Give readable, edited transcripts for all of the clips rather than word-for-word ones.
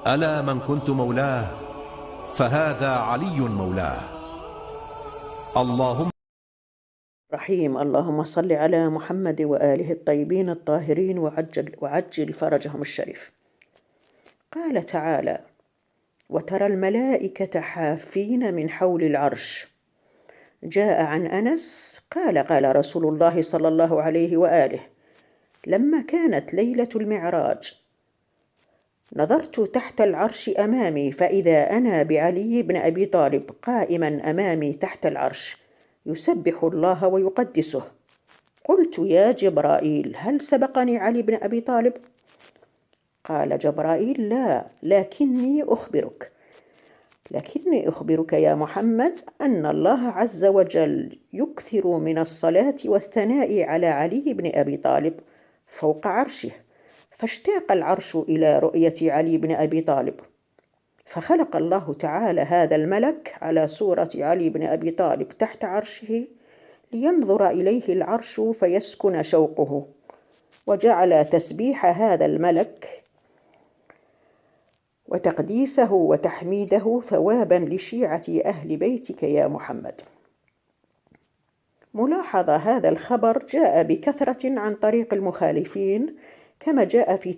ألا من كنت مولاه فهذا علي مولاه. اللهم رحيم. اللهم صل على محمد وآله الطيبين الطاهرين وعجل فرجهم الشريف. قال تعالى: وترى الملائكة حافين من حول العرش. جاء عن أنس قال رسول الله صلى الله عليه وآله: لما كانت ليلة المعراج نظرت تحت العرش أمامي فإذا أنا بعلي بن أبي طالب قائما أمامي تحت العرش يسبح الله ويقدسه. قلت: يا جبرائيل، هل سبقني علي بن أبي طالب؟ قال جبرائيل: لا، لكني أخبرك يا محمد أن الله عز وجل يكثر من الصلاة والثناء على علي بن أبي طالب فوق عرشه، فاشتاق العرش إلى رؤية علي بن أبي طالب، فخلق الله تعالى هذا الملك على صورة علي بن أبي طالب تحت عرشه لينظر إليه العرش فيسكن شوقه، وجعل تسبيح هذا الملك وتقديسه وتحميده ثوابا لشيعة أهل بيتك يا محمد. ملاحظة: هذا الخبر جاء بكثرة عن طريق المخالفين كما جاء في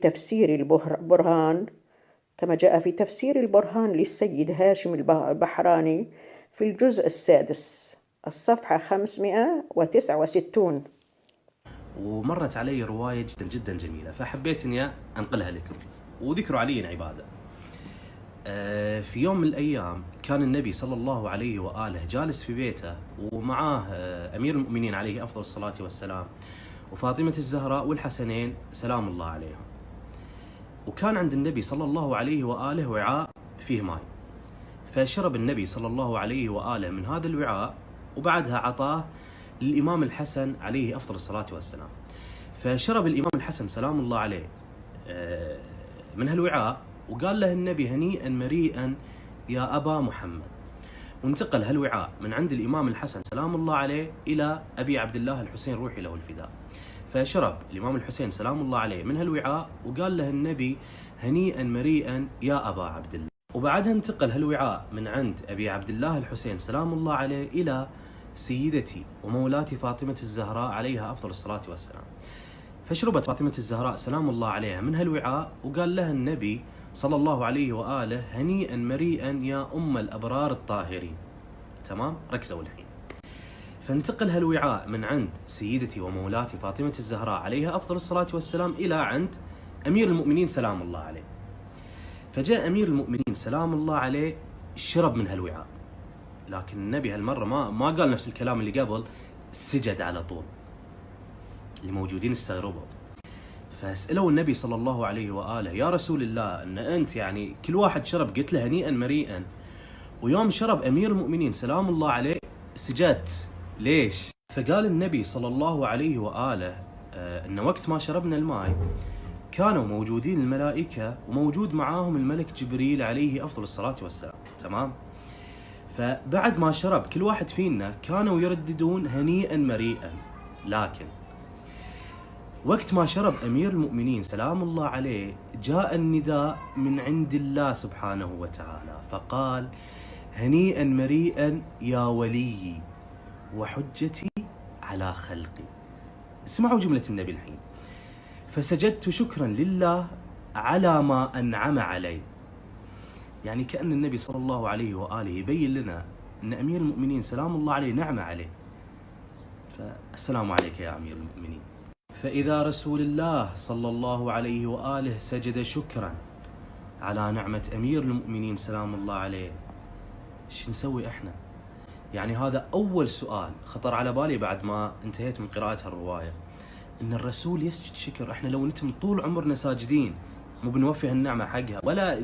تفسير البرهان للسيد هاشم البحراني في الجزء السادس الصفحة 569. ومرت علي رواية جدا جدا جميلة فحبيت أني أنقلها لكم. وذكر علي عبادة. في يوم من الأيام كان النبي صلى الله عليه وآله جالس في بيته ومعاه أمير المؤمنين عليه أفضل الصلاة والسلام وفاطمة الزهراء والحسنين سلام الله عليهم. وكان عند النبي صلى الله عليه وآله وعاء فيه ماء، فشرب النبي صلى الله عليه وآله من هذا الوعاء وبعدها عطاه للإمام الحسن عليه أفضل الصلاة والسلام. فشرب الإمام الحسن سلام الله عليه من هالوعاء وقال له النبي: هنيئا مريئا يا أبا محمد. وانتقل هالوعاء من عند الإمام الحسن سلام الله عليه إلى أبي عبد الله الحسين روحي له الفداء. فشرب الإمام الحسين سلام الله عليه من هالوعاء وقال له النبي: هنيئا مريئا يا أبا عبد الله. وبعدها انتقل هالوعاء من عند أبي عبد الله الحسين سلام الله عليه إلى سيدتي ومولاتي فاطمة الزهراء عليها أفضل الصلاة والسلام. فشربت فاطمة الزهراء سلام الله عليها من هالوعاء وقال لها النبي صلى الله عليه وآله: هنيئا مريئا يا أم الأبرار الطاهرين. تمام؟ ركزوا الحين. فانتقل هالوعاء من عند سيدتي ومولاتي فاطمة الزهراء عليها أفضل الصلاة والسلام إلى عند أمير المؤمنين سلام الله عليه. فجاء أمير المؤمنين سلام الله عليه شرب من هالوعاء، لكن النبي هالمرة ما قال نفس الكلام اللي قبل، سجد على طول. اللي موجودين استغربوا، فسألوا النبي صلى الله عليه وآله: يا رسول الله، أن أنت يعني كل واحد شرب قلت له هنيئا مريئا، ويوم شرب أمير المؤمنين سلام الله عليه سجدت، ليش؟ فقال النبي صلى الله عليه وآله أن وقت ما شربنا الماء كانوا موجودين الملائكة وموجود معاهم الملك جبريل عليه أفضل الصلاة والسلام. تمام؟ فبعد ما شرب كل واحد فينا كانوا يرددون هنيئا مريئا، لكن وقت ما شرب أمير المؤمنين سلام الله عليه جاء النداء من عند الله سبحانه وتعالى فقال: هنيئا مريئا يا وليي وحجتي على خلقي. اسمعوا جملة النبي الحين: فسجدت شكرا لله على ما أنعم علي. يعني كأن النبي صلى الله عليه وآله يبين لنا أن أمير المؤمنين سلام الله عليه نعمة عليه، فالسلام عليك يا أمير المؤمنين. فإذا رسول الله صلى الله عليه وآله سجد شكرا على نعمة أمير المؤمنين سلام الله عليه، ايش نسوي احنا؟ يعني هذا أول سؤال خطر على بالي بعد ما انتهيت من قراءة الرواية، إن الرسول يسجد شكر. احنا لو نتم طول عمرنا ساجدين مو بنوفي هالنعمة حقها ولا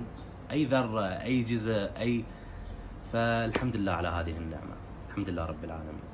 أي ذرة أي جزء أي، فالحمد لله على هذه النعمة، الحمد لله رب العالمين.